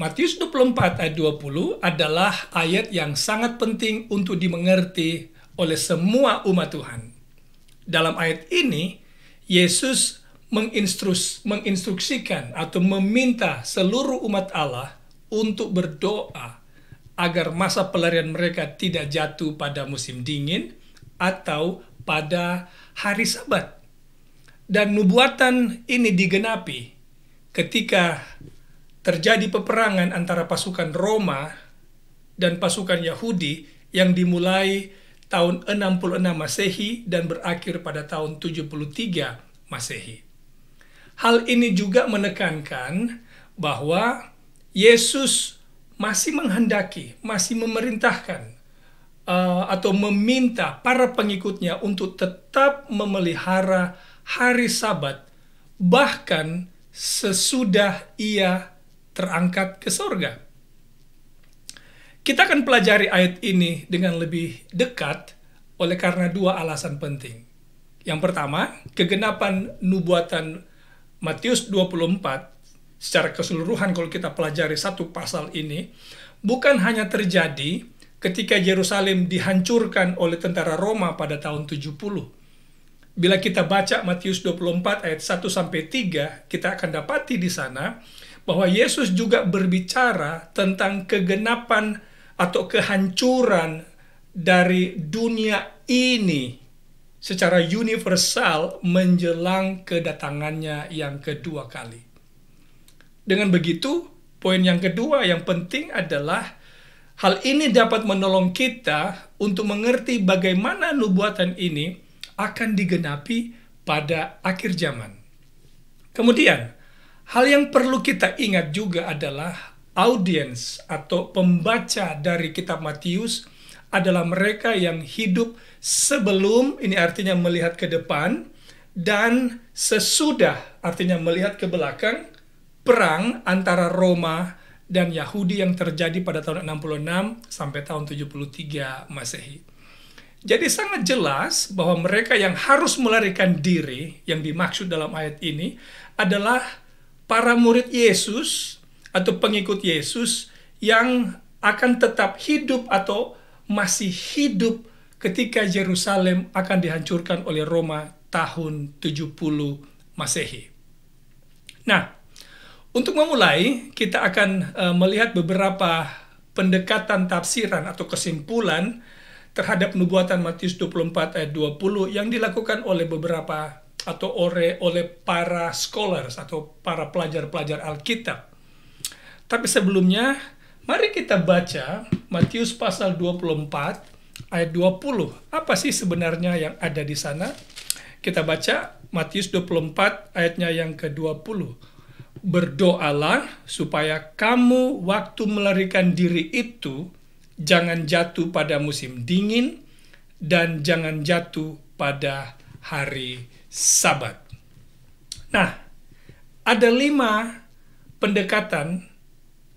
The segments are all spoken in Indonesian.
Matius 24 ayat 20 adalah ayat yang sangat penting untuk dimengerti oleh semua umat Tuhan. Dalam ayat ini, Yesus menginstruksikan atau meminta seluruh umat Allah untuk berdoa agar masa pelarian mereka tidak jatuh pada musim dingin atau pada hari Sabat. Dan nubuatan ini digenapi ketika terjadi peperangan antara pasukan Roma dan pasukan Yahudi yang dimulai tahun 66 Masehi dan berakhir pada tahun 73 Masehi. Hal ini juga menekankan bahwa Yesus masih menghendaki, masih memerintahkan atau meminta para pengikutnya untuk tetap memelihara hari Sabat bahkan sesudah ia terangkat ke sorga. Kita akan pelajari ayat ini dengan lebih dekat oleh karena dua alasan penting. Yang pertama, kegenapan nubuatan Matius 24 secara keseluruhan kalau kita pelajari satu pasal ini bukan hanya terjadi ketika Yerusalem dihancurkan oleh tentara Roma pada tahun 70. Bila kita baca Matius 24 ayat 1-3, kita akan dapati di sana bahwa Yesus juga berbicara tentang kegenapan atau kehancuran dari dunia ini secara universal menjelang kedatangannya yang kedua kali. Dengan begitu, poin yang kedua yang penting adalah hal ini dapat menolong kita untuk mengerti bagaimana nubuatan ini akan digenapi pada akhir zaman. Kemudian, hal yang perlu kita ingat juga adalah audiens atau pembaca dari kitab Matius adalah mereka yang hidup sebelum, ini artinya melihat ke depan, dan sesudah, artinya melihat ke belakang, perang antara Roma dan Yahudi yang terjadi pada tahun 66 sampai tahun 73 Masehi. Jadi sangat jelas bahwa mereka yang harus melarikan diri yang dimaksud dalam ayat ini adalah para murid Yesus atau pengikut Yesus yang akan tetap hidup atau masih hidup ketika Yerusalem akan dihancurkan oleh Roma tahun 70 Masehi. Nah, untuk memulai, kita akan melihat beberapa pendekatan tafsiran atau kesimpulan terhadap nubuatan Matius 24 ayat 20 yang dilakukan oleh beberapa atau oleh para scholars atau para pelajar-pelajar Alkitab. Tapi sebelumnya, mari kita baca Matius pasal 24 ayat 20. Apa sih sebenarnya yang ada di sana? Kita baca Matius 24 ayatnya yang ke-20. Berdoalah supaya kamu waktu melarikan diri itu jangan jatuh pada musim dingin dan jangan jatuh pada hari Sabat. Nah, ada 5 pendekatan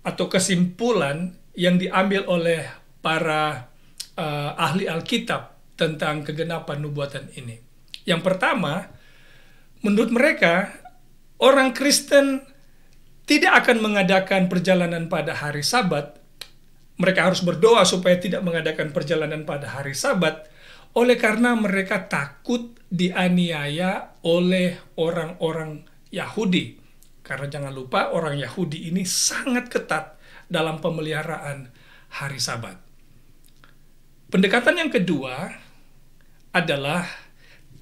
atau kesimpulan yang diambil oleh para ahli Alkitab tentang kegenapan nubuatan ini. Yang pertama, menurut mereka, orang Kristen tidak akan mengadakan perjalanan pada hari Sabat. Mereka harus berdoa supaya tidak mengadakan perjalanan pada hari Sabat, oleh karena mereka takut dianiaya oleh orang-orang Yahudi. Karena jangan lupa orang Yahudi ini sangat ketat dalam pemeliharaan hari Sabat. Pendekatan yang kedua adalah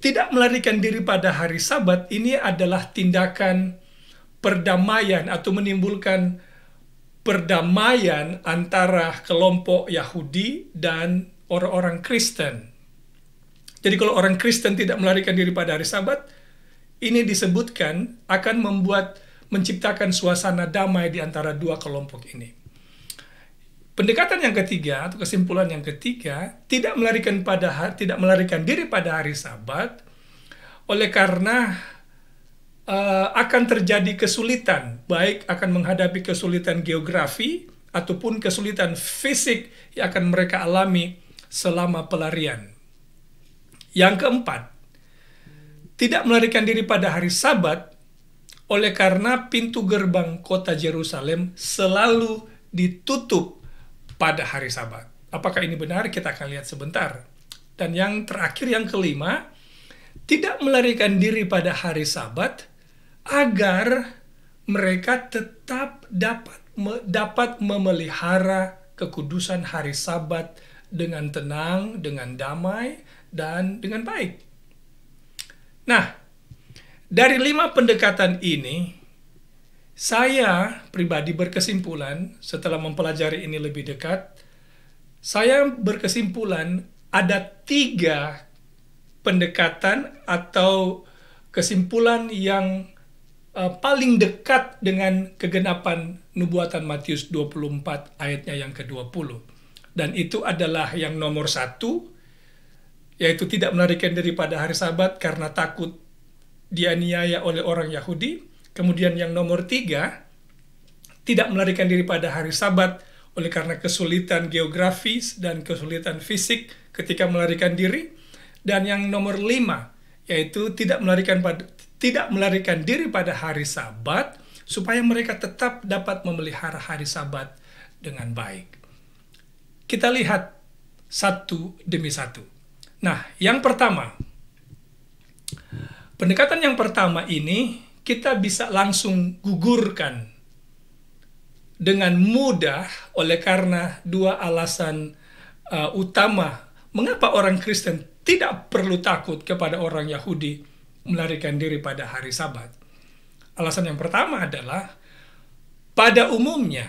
tidak melarikan diri pada hari Sabat ini adalah tindakan perdamaian atau menimbulkan perdamaian antara kelompok Yahudi dan orang-orang Kristen. Jadi kalau orang Kristen tidak melarikan diri pada hari Sabat, ini disebutkan akan menciptakan suasana damai di antara dua kelompok ini. Pendekatan yang ketiga atau kesimpulan yang ketiga, tidak melarikan diri pada hari Sabat oleh karena akan terjadi kesulitan, baik akan menghadapi kesulitan geografi ataupun kesulitan fisik yang akan mereka alami selama pelarian. Yang keempat, tidak melarikan diri pada hari Sabat oleh karena pintu gerbang kota Yerusalem selalu ditutup pada hari Sabat. Apakah ini benar? Kita akan lihat sebentar. Dan yang terakhir, yang kelima, tidak melarikan diri pada hari Sabat agar mereka tetap dapat memelihara kekudusan hari Sabat dengan tenang, dengan damai, dan dengan baik. Nah, dari 5 pendekatan ini, saya pribadi berkesimpulan, setelah mempelajari ini lebih dekat, saya berkesimpulan ada 3 pendekatan atau kesimpulan yang paling dekat dengan kegenapan nubuatan Matius 24 ayatnya yang ke-20. Dan itu adalah yang nomor 1, yaitu tidak melarikan diri pada hari Sabat karena takut dianiaya oleh orang Yahudi. Kemudian yang nomor 3, tidak melarikan diri pada hari Sabat oleh karena kesulitan geografis dan kesulitan fisik ketika melarikan diri. Dan yang nomor 5, yaitu tidak melarikan diri pada hari Sabat supaya mereka tetap dapat memelihara hari Sabat dengan baik. Kita lihat satu demi satu. Nah, yang pertama, pendekatan yang pertama ini kita bisa langsung gugurkan dengan mudah oleh karena 2 alasan utama mengapa orang Kristen tidak perlu takut kepada orang Yahudi melarikan diri pada hari Sabat. Alasan yang pertama adalah, pada umumnya,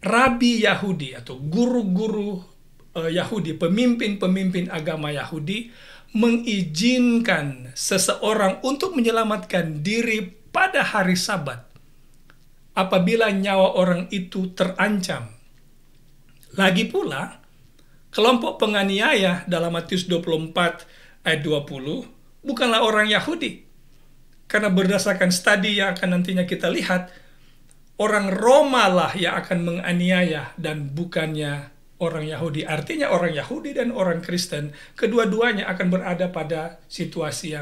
rabi Yahudi atau guru-guru Yahudi, pemimpin-pemimpin agama Yahudi, mengizinkan seseorang untuk menyelamatkan diri pada hari Sabat apabila nyawa orang itu terancam. Lagi pula, kelompok penganiaya dalam Matius 24 ayat 20 bukanlah orang Yahudi. Karena berdasarkan studi yang akan nantinya kita lihat, orang Roma lah yang akan menganiaya dan bukannya orang Yahudi. Artinya orang Yahudi dan orang Kristen, kedua-duanya akan berada pada situasi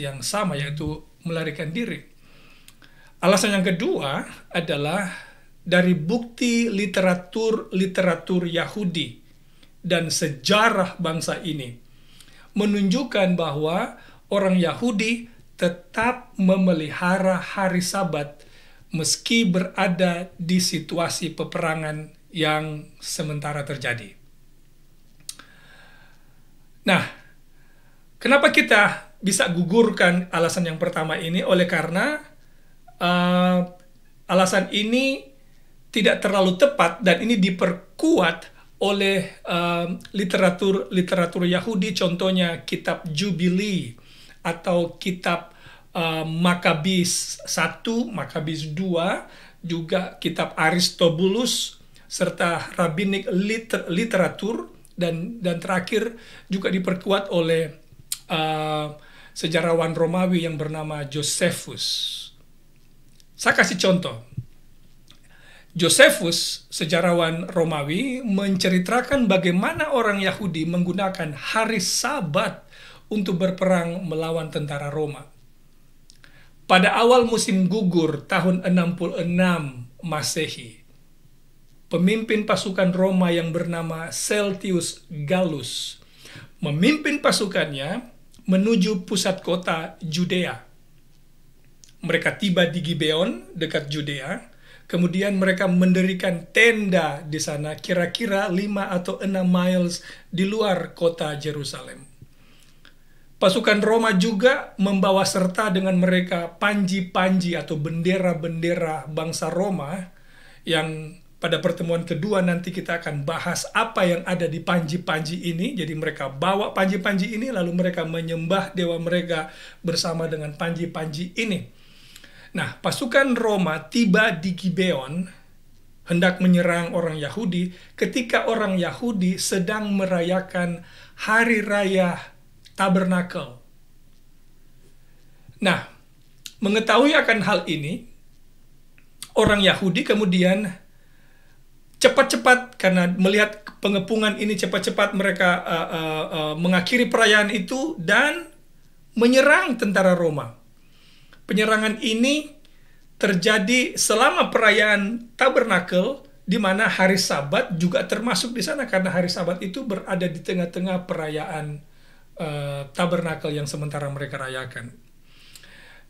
yang sama, yaitu melarikan diri. Alasan yang kedua adalah dari bukti literatur Yahudi dan sejarah bangsa ini menunjukkan bahwa orang Yahudi tetap memelihara hari Sabat meski berada di situasi peperangan yang sementara terjadi. Nah, kenapa kita bisa gugurkan alasan yang pertama ini? Oleh karena alasan ini tidak terlalu tepat dan ini diperkuat oleh literatur Yahudi, contohnya kitab Jubili atau kitab Makabis 1, Makabis 2, juga kitab Aristobulus serta rabbinic literatur, dan terakhir juga diperkuat oleh sejarawan Romawi yang bernama Josephus. Saya kasih contoh. Josephus, sejarawan Romawi, menceritakan bagaimana orang Yahudi menggunakan hari Sabat untuk berperang melawan tentara Roma. Pada awal musim gugur tahun 66 Masehi, pemimpin pasukan Roma yang bernama Celtius Gallus memimpin pasukannya menuju pusat kota Judea. Mereka tiba di Gibeon, dekat Judea. Kemudian mereka mendirikan tenda di sana kira-kira 5 atau 6 miles di luar kota Yerusalem. Pasukan Roma juga membawa serta dengan mereka panji-panji atau bendera-bendera bangsa Roma, yang pada pertemuan kedua nanti kita akan bahas apa yang ada di panji-panji ini. Jadi mereka bawa panji-panji ini lalu mereka menyembah dewa mereka bersama dengan panji-panji ini. Nah, pasukan Roma tiba di Gibeon hendak menyerang orang Yahudi ketika orang Yahudi sedang merayakan hari raya Tabernakel. Nah, mengetahui akan hal ini, orang Yahudi kemudian cepat-cepat, karena melihat pengepungan ini, cepat-cepat mereka mengakhiri perayaan itu dan menyerang tentara Roma. Penyerangan ini terjadi selama perayaan Tabernakel, di mana hari Sabat juga termasuk di sana, karena hari Sabat itu berada di tengah-tengah perayaan Tabernakel yang sementara mereka rayakan.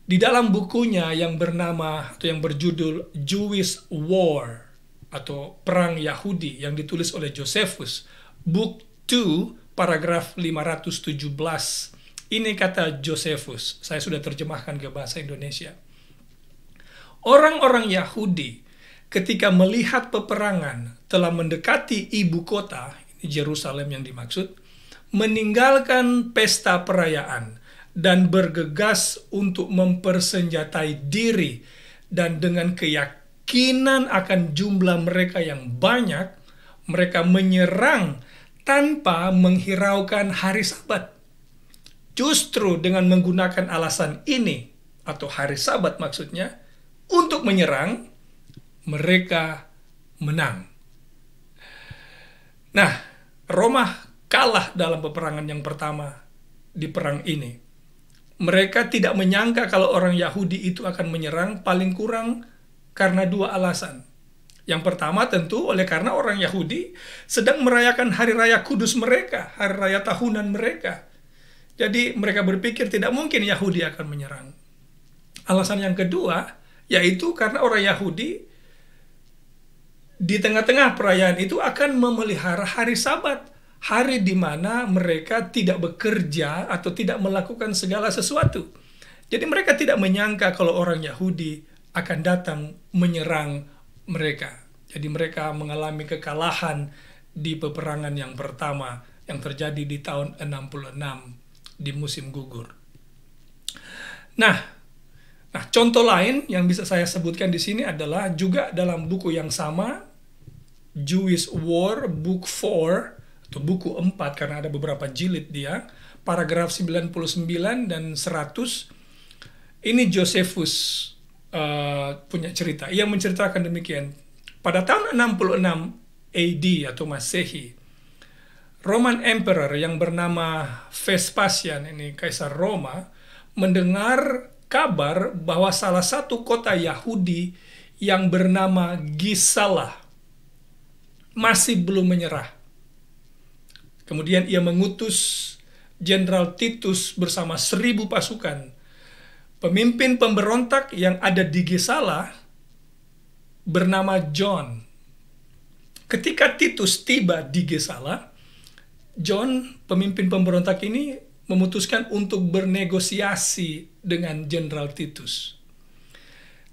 Di dalam bukunya yang bernama atau yang berjudul Jewish War atau Perang Yahudi yang ditulis oleh Josephus, Book 2, paragraf 517. Ini kata Josephus, saya sudah terjemahkan ke bahasa Indonesia. Orang-orang Yahudi ketika melihat peperangan telah mendekati ibu kota, ini Yerusalem yang dimaksud, meninggalkan pesta perayaan dan bergegas untuk mempersenjatai diri, dan dengan keyakinan akan jumlah mereka yang banyak, mereka menyerang tanpa menghiraukan hari Sabat. Justru dengan menggunakan alasan ini, atau hari Sabat maksudnya, untuk menyerang, mereka menang. Nah, Roma kalah dalam peperangan yang pertama di perang ini. Mereka tidak menyangka kalau orang Yahudi itu akan menyerang, paling kurang karena dua alasan. Yang pertama tentu oleh karena orang Yahudi sedang merayakan hari raya kudus mereka, hari raya tahunan mereka. Jadi mereka berpikir tidak mungkin Yahudi akan menyerang. Alasan yang kedua, yaitu karena orang Yahudi di tengah-tengah perayaan itu akan memelihara hari Sabat. Hari di mana mereka tidak bekerja atau tidak melakukan segala sesuatu. Jadi mereka tidak menyangka kalau orang Yahudi akan datang menyerang mereka. Jadi mereka mengalami kekalahan di peperangan yang pertama yang terjadi di tahun 66 di musim gugur. Nah, contoh lain yang bisa saya sebutkan di sini adalah juga dalam buku yang sama, Jewish War, Book 4, atau buku 4 karena ada beberapa jilid dia, paragraf 99 dan 100. Ini Josephus punya cerita. Ia menceritakan demikian. Pada tahun 66 AD atau Masehi, Roman Emperor yang bernama Vespasian, ini Kaisar Roma, mendengar kabar bahwa salah satu kota Yahudi yang bernama Gisalah masih belum menyerah. Kemudian ia mengutus Jenderal Titus bersama 1.000 pasukan. Pemimpin pemberontak yang ada di Gisalah bernama John. Ketika Titus tiba di Gisalah, John, pemimpin pemberontak ini, memutuskan untuk bernegosiasi dengan Jenderal Titus.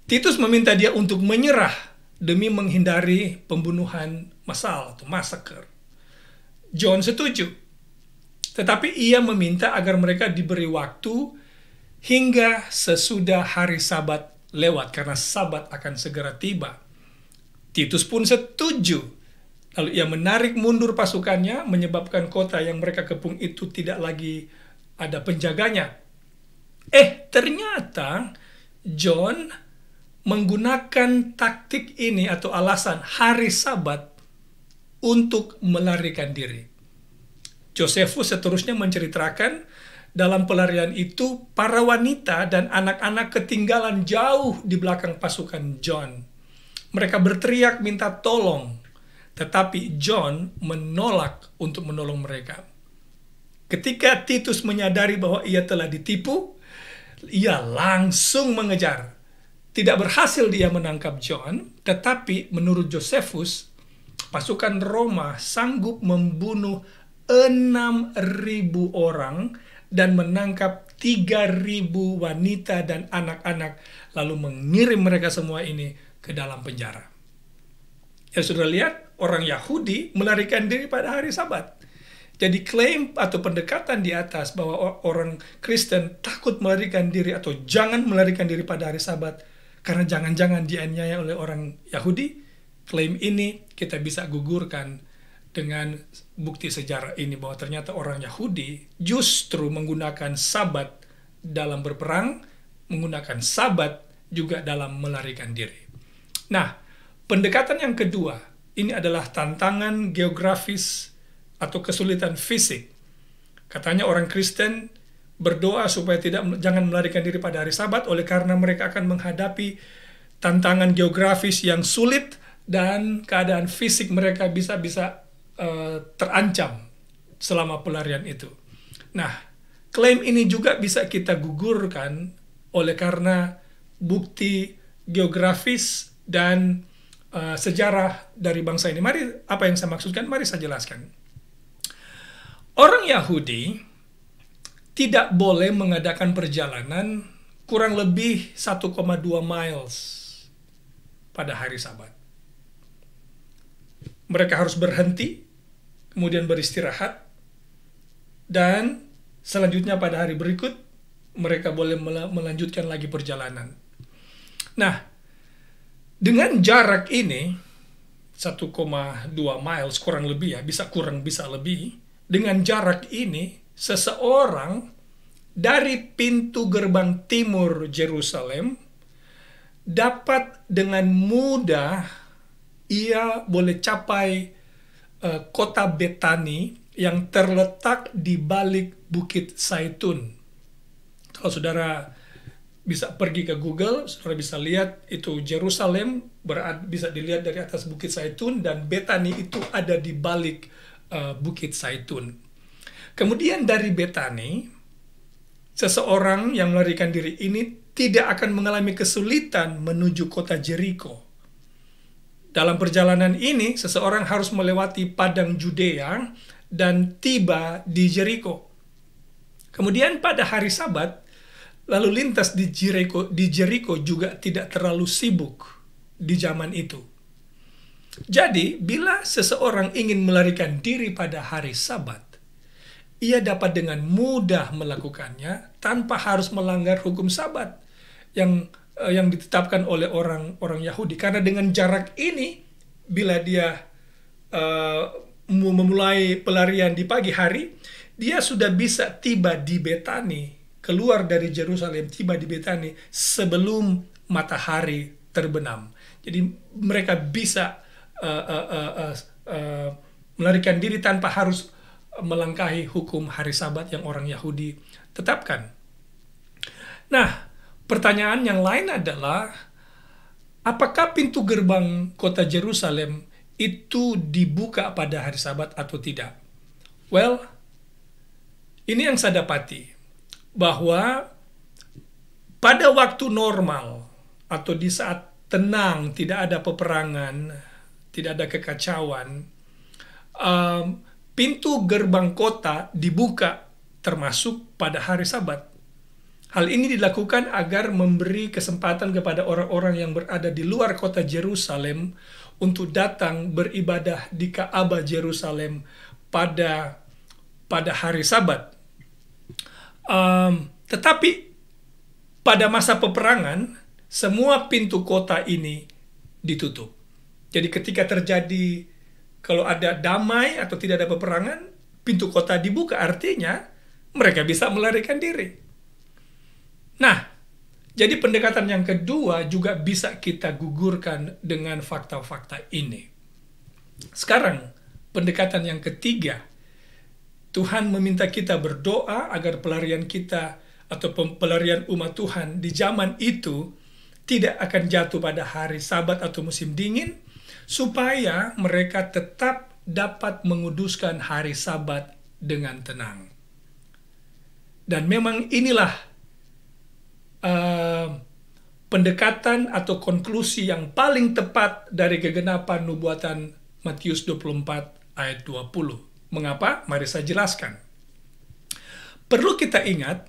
Titus meminta dia untuk menyerah demi menghindari pembunuhan massal atau massacre. John setuju, tetapi ia meminta agar mereka diberi waktu hingga sesudah hari Sabat lewat, karena Sabat akan segera tiba. Titus pun setuju. Lalu ia menarik mundur pasukannya, menyebabkan kota yang mereka kepung itu tidak lagi ada penjaganya. Ternyata John menggunakan taktik ini atau alasan hari Sabat untuk melarikan diri. Josephus seterusnya menceritakan dalam pelarian itu para wanita dan anak-anak ketinggalan jauh di belakang pasukan John. Mereka berteriak minta tolong, tetapi John menolak untuk menolong mereka. Ketika Titus menyadari bahwa ia telah ditipu, ia langsung mengejar. Tidak berhasil dia menangkap John, tetapi menurut Josephus, pasukan Roma sanggup membunuh 6.000 orang dan menangkap 3.000 wanita dan anak-anak, lalu mengirim mereka semua ini ke dalam penjara. Ya sudah lihat, orang Yahudi melarikan diri pada hari Sabat. Jadi klaim atau pendekatan di atas bahwa orang Kristen takut melarikan diri atau jangan melarikan diri pada hari Sabat karena jangan-jangan dianiaya oleh orang Yahudi, klaim ini kita bisa gugurkan dengan bukti sejarah ini bahwa ternyata orang Yahudi justru menggunakan Sabat dalam berperang, menggunakan Sabat juga dalam melarikan diri. Nah, pendekatan yang kedua, ini adalah tantangan geografis atau kesulitan fisik. Katanya orang Kristen berdoa supaya jangan melarikan diri pada hari Sabat, oleh karena mereka akan menghadapi tantangan geografis yang sulit dan keadaan fisik mereka bisa terancam selama pelarian itu. Nah, klaim ini juga bisa kita gugurkan oleh karena bukti geografis dan sejarah dari bangsa ini. Mari, apa yang saya maksudkan? Mari saya jelaskan. Orang Yahudi tidak boleh mengadakan perjalanan kurang lebih 1,2 miles pada hari Sabat. Mereka harus berhenti, kemudian beristirahat, dan selanjutnya pada hari berikut mereka boleh melanjutkan lagi perjalanan. Nah, dengan jarak ini 1,2 miles kurang lebih ya, bisa kurang bisa lebih. Dengan jarak ini seseorang dari pintu gerbang timur Yerusalem dapat dengan mudah ia boleh capai kota Betani yang terletak di balik Bukit Zaitun. Kalau saudara bisa pergi ke Google, saudara bisa lihat itu Yerusalem bisa dilihat dari atas Bukit Zaitun, dan Betani itu ada di balik Bukit Zaitun. Kemudian dari Betani, seseorang yang melarikan diri ini tidak akan mengalami kesulitan menuju kota Jericho. Dalam perjalanan ini, seseorang harus melewati padang Judea dan tiba di Jericho. Kemudian pada hari Sabat, lalu lintas di Jericho juga tidak terlalu sibuk di zaman itu. Jadi, bila seseorang ingin melarikan diri pada hari Sabat, ia dapat dengan mudah melakukannya tanpa harus melanggar hukum Sabat yang ditetapkan oleh orang Yahudi. Karena dengan jarak ini, bila dia memulai pelarian di pagi hari, dia sudah bisa tiba di Betani, keluar dari Yerusalem, tiba di Betani sebelum matahari terbenam. Jadi mereka bisa melarikan diri tanpa harus melangkahi hukum hari Sabat yang orang Yahudi tetapkan. Nah, pertanyaan yang lain adalah, apakah pintu gerbang kota Yerusalem itu dibuka pada hari Sabat atau tidak? Well, ini yang saya dapati, bahwa pada waktu normal atau di saat tenang, tidak ada peperangan, tidak ada kekacauan, pintu gerbang kota dibuka termasuk pada hari Sabat. Hal ini dilakukan agar memberi kesempatan kepada orang-orang yang berada di luar kota Yerusalem untuk datang beribadah di Ka'bah Yerusalem pada hari Sabat. Tetapi pada masa peperangan, semua pintu kota ini ditutup. Jadi ketika terjadi, kalau ada damai atau tidak ada peperangan, pintu kota dibuka, artinya mereka bisa melarikan diri. Nah, jadi pendekatan yang kedua juga bisa kita gugurkan dengan fakta-fakta ini. Sekarang, pendekatan yang ketiga, Tuhan meminta kita berdoa agar pelarian kita atau pelarian umat Tuhan di zaman itu tidak akan jatuh pada hari Sabat atau musim dingin, supaya mereka tetap dapat menguduskan hari Sabat dengan tenang. Dan memang inilah pendekatan atau konklusi yang paling tepat dari kegenapan nubuatan Matius 24 ayat 20. Mengapa? Mari saya jelaskan. Perlu kita ingat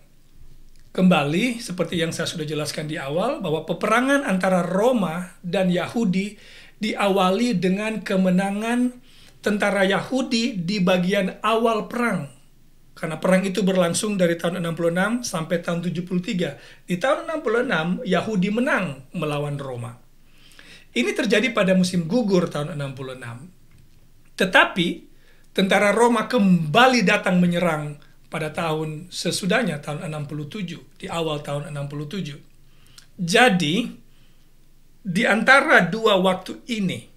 kembali, seperti yang saya sudah jelaskan di awal, bahwa peperangan antara Roma dan Yahudi diawali dengan kemenangan tentara Yahudi di bagian awal perang. Karena perang itu berlangsung dari tahun 66 sampai tahun 73. Di tahun 66, Yahudi menang melawan Roma. Ini terjadi pada musim gugur tahun 66. Tetapi, tentara Roma kembali datang menyerang pada tahun sesudahnya, tahun 67, di awal tahun 67. Jadi, di antara dua waktu ini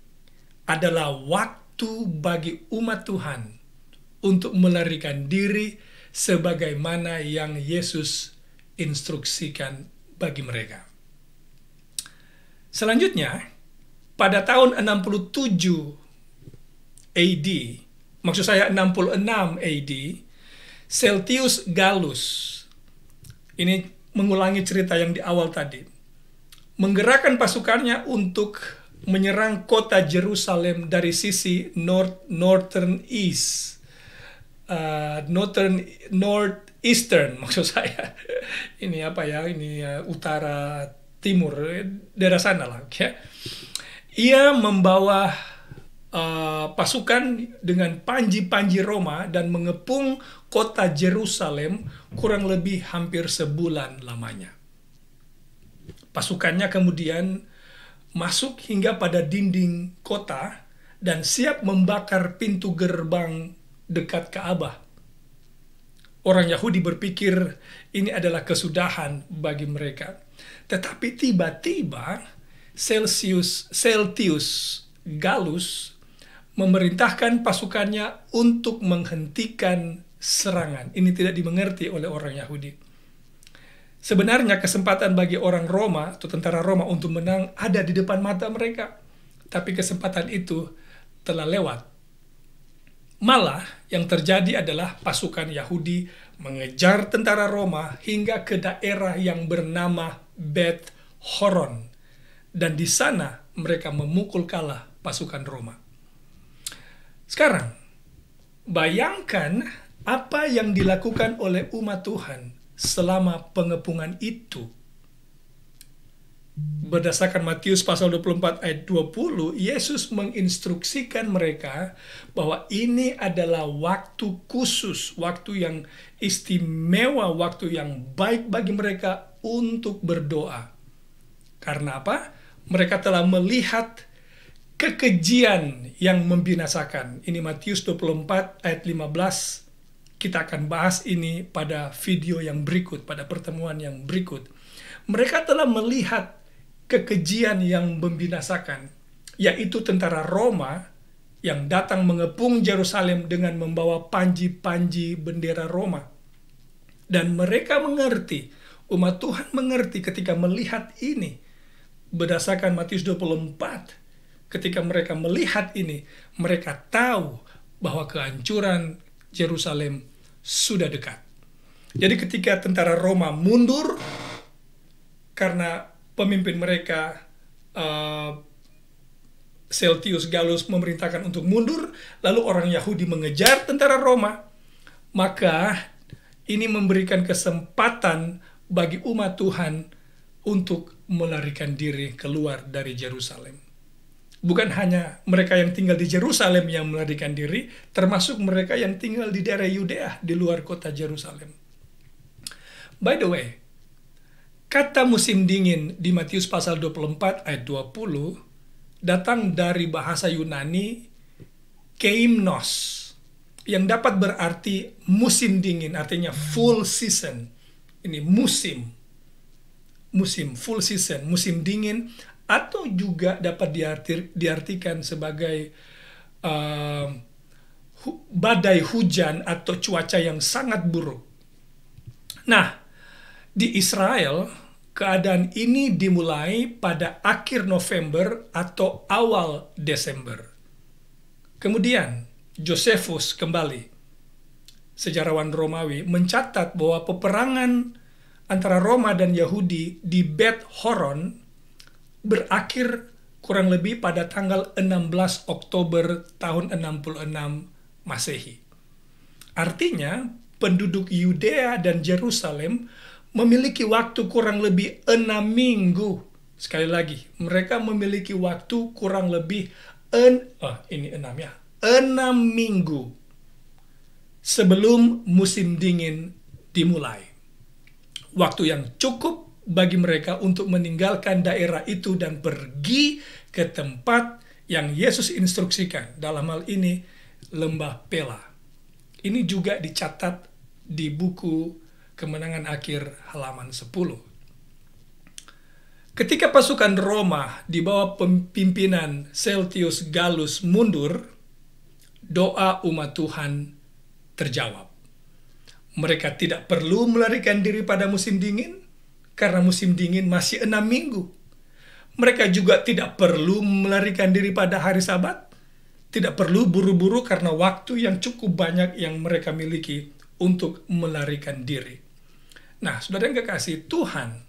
adalah waktu bagi umat Tuhan untuk melarikan diri sebagaimana yang Yesus instruksikan bagi mereka. Selanjutnya, pada tahun 67 AD, maksud saya 66 AD, Celtius Gallus, ini mengulangi cerita yang di awal tadi, menggerakkan pasukannya untuk menyerang kota Jerusalem dari sisi northeastern maksud saya. Ini apa ya? Ini utara timur, daerah sana lah. Ya. Ia membawa pasukan dengan panji-panji Roma dan mengepung kota Jerusalem kurang lebih hampir sebulan lamanya. Pasukannya kemudian masuk hingga pada dinding kota dan siap membakar pintu gerbang dekat Ka'bah. Orang Yahudi berpikir ini adalah kesudahan bagi mereka. Tetapi tiba-tiba Celtius Gallus memerintahkan pasukannya untuk menghentikan serangan. Ini tidak dimengerti oleh orang Yahudi. Sebenarnya kesempatan bagi orang Roma atau tentara Roma untuk menang ada di depan mata mereka. Tapi kesempatan itu telah lewat. Malah yang terjadi adalah pasukan Yahudi mengejar tentara Roma hingga ke daerah yang bernama Beth Horon. Dan di sana mereka memukul kalah pasukan Roma. Sekarang, bayangkan apa yang dilakukan oleh umat Tuhan selama pengepungan itu. Berdasarkan Matius pasal 24 ayat 20, Yesus menginstruksikan mereka bahwa ini adalah waktu khusus, waktu yang istimewa, waktu yang baik bagi mereka untuk berdoa. Karena apa? Mereka telah melihat kekejian yang membinasakan. Ini Matius 24 ayat 15. Kita akan bahas ini pada video yang berikut, pada pertemuan yang berikut. Mereka telah melihat kekejian yang membinasakan, yaitu tentara Roma yang datang mengepung Yerusalem dengan membawa panji-panji bendera Roma. Dan mereka mengerti, umat Tuhan mengerti ketika melihat ini. Berdasarkan Matius 24, ketika mereka melihat ini, mereka tahu bahwa kehancuran Yerusalem sudah dekat. Jadi ketika tentara Roma mundur karena pemimpin mereka Celtius Gallus memerintahkan untuk mundur, lalu orang Yahudi mengejar tentara Roma, maka ini memberikan kesempatan bagi umat Tuhan untuk melarikan diri keluar dari Yerusalem. Bukan hanya mereka yang tinggal di Yerusalem yang melarikan diri, termasuk mereka yang tinggal di daerah Yudea di luar kota Yerusalem. By the way, kata musim dingin di Matius pasal 24 ayat 20 datang dari bahasa Yunani keimnos, yang dapat berarti musim dingin, artinya full season. Ini musim, full season, musim dingin, atau juga dapat diartikan sebagai badai hujan atau cuaca yang sangat buruk. Nah, di Israel, keadaan ini dimulai pada akhir November atau awal Desember. Kemudian, Josephus kembali, sejarawan Romawi, mencatat bahwa peperangan antara Roma dan Yahudi di Beth Horon berakhir kurang lebih pada tanggal 16 Oktober tahun 66 Masehi. Artinya, penduduk Yudea dan Yerusalem memiliki waktu kurang lebih 6 minggu. Sekali lagi, mereka memiliki waktu kurang lebih 6 minggu sebelum musim dingin dimulai. Waktu yang cukup bagi mereka untuk meninggalkan daerah itu dan pergi ke tempat yang Yesus instruksikan. Dalam hal ini, Lembah Pela. Ini juga dicatat di buku Kemenangan Akhir halaman 10. Ketika pasukan Roma di bawah pimpinan Celtius Gallus mundur, doa umat Tuhan terjawab. Mereka tidak perlu melarikan diri pada musim dingin, karena musim dingin masih 6 minggu. Mereka juga tidak perlu melarikan diri pada hari Sabat, tidak perlu buru-buru karena waktu yang cukup banyak yang mereka miliki untuk melarikan diri. Nah, saudara yang kekasih, Tuhan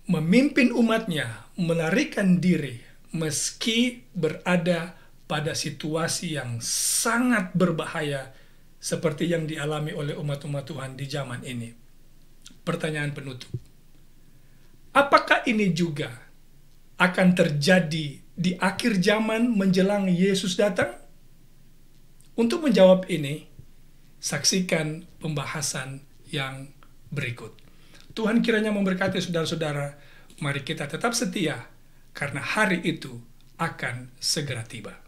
memimpin umatnya melarikan diri meski berada pada situasi yang sangat berbahaya seperti yang dialami oleh umat-umat Tuhan di zaman ini. Pertanyaan penutup. Apakah ini juga akan terjadi di akhir zaman menjelang Yesus datang? Untuk menjawab ini, saksikan pembahasan yang berikut. Tuhan kiranya memberkati saudara-saudara. Mari kita tetap setia, karena hari itu akan segera tiba.